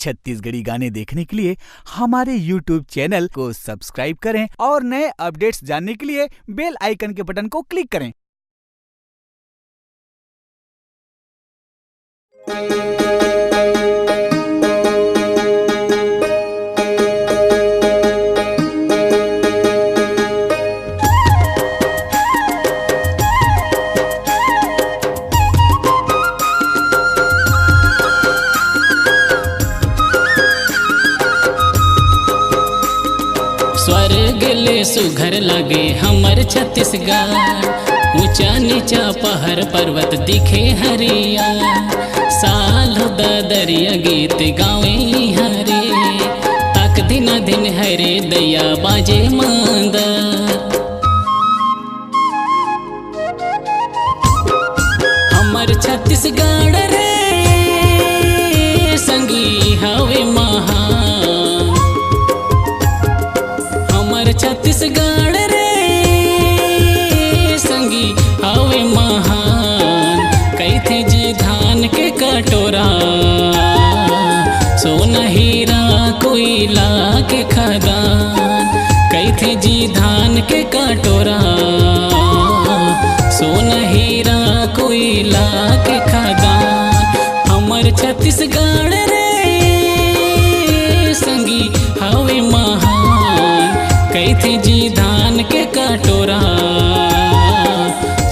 छत्तीसगढ़ी गाने देखने के लिए हमारे YouTube चैनल को सब्सक्राइब करें और नए अपडेट्स जानने के लिए बेल आइकन के बटन को क्लिक करें। स्वर्ग ले सुघर लगे हमर छत्तीसगढ़, ऊंचा नीचा पहाड़ पर्वत दिखे हरिया, साल दरिया गीत गावे हरे, तक दिन दिन हरे दैया बाजे मांदर। हमर छत्तीसगढ़ रे संगी हवे महान, हमर छत्तीसगढ़ रे संगी हवे महान। कैथे जी धान के कटोरा, सोना हीरा कोयला के खदान। कैथे जी धान के कटोरा, सोना हीरा कोयला के खदान। हमर छत्तीसगढ़ रे संगी हवे महान। कैथे जी धान के कटोरा,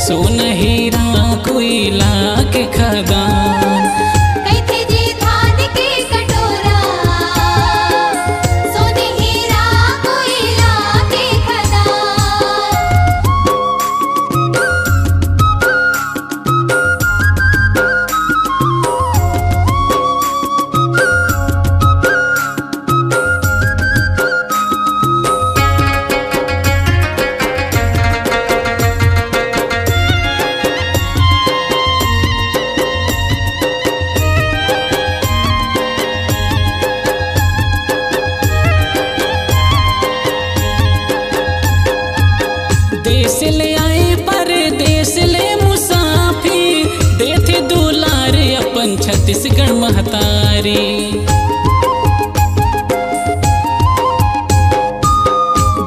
सोना हीरा कोयला के खदान। कैथे जी धान के कटोरा, सोने हीरा कोयला के खदान। देश ले आए परदेश ले मुसाफिर, देथे दुलार अपन छत्तीसगढ़ महतारी।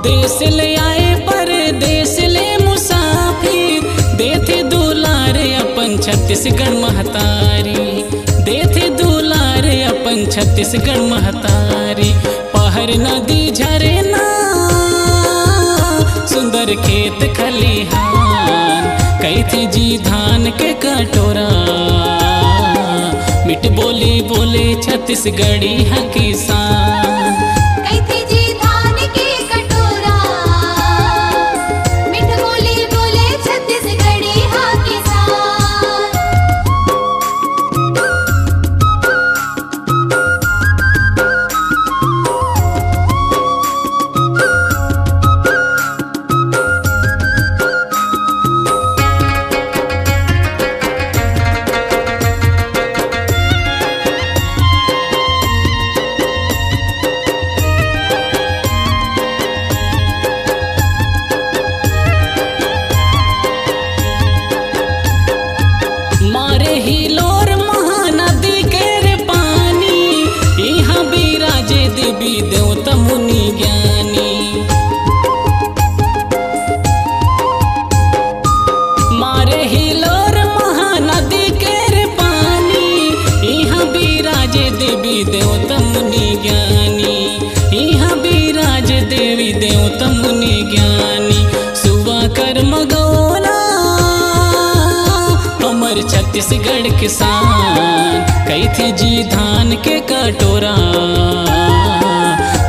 देश ले आए परदेश ले मुसाफिर, देथे दुलार अपन छत्तीसगढ़ महतारी, देथे दुलार अपन छत्तीसगढ़ महतारी। पहाड़ नदी झरना सुंदर खेत खलिहान, कैथे जी धान के कटोरा, मिठ बोली बोले छत्तीसगढ़ी है किसान। कैथे जी धान के कटोरा, मिठ बोली बोले छत्तीसगढ़ी हा किसान। मारे हिलोर महानदी के रे पानी, यहाँ बिराजे देवी देवता मुनि ज्ञानी। मारे हिलोर महानदी के रे पानी, यहाँ बिराजे देवी देवता मुनि ज्ञानी, यहाँ बिराजे देवी देवता मुनि ज्ञानी। सुबह कर मगोला हमर छत्तीसगढ़ किसान, कैथे जी धान के कटोरा,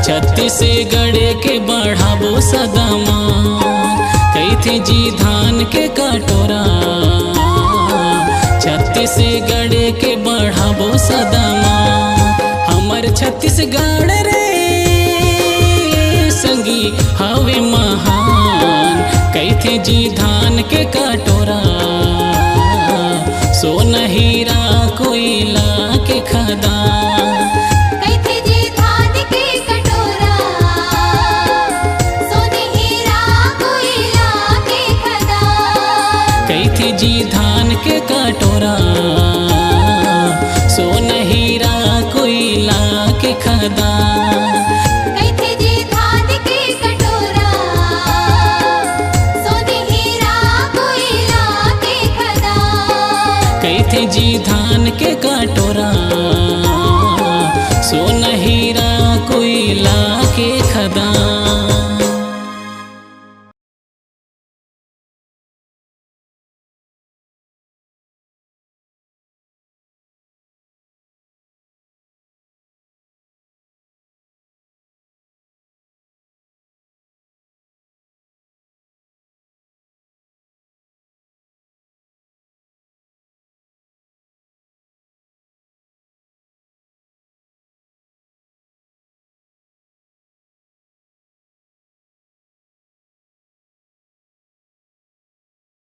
छत्तीसगढ़ के बढ़ाबो सदा मान। कैथे जी धान के कटोरा, छत्तीसगढ़ के बढ़ाबो सदा मान। हमर छत्तीसगढ़ रे संगी हवे महान। कैथे जी धान के कटोरा, सोना हीरा कोयला के खदान। कैथे जी धान के कटोरा, सोने हीरा कोयला के खदान। कैथे जी धान के कटोरा, सोना हीरा कोयला कैथे जी धान के कटोरा, सोना हीरा कोयला के खदान।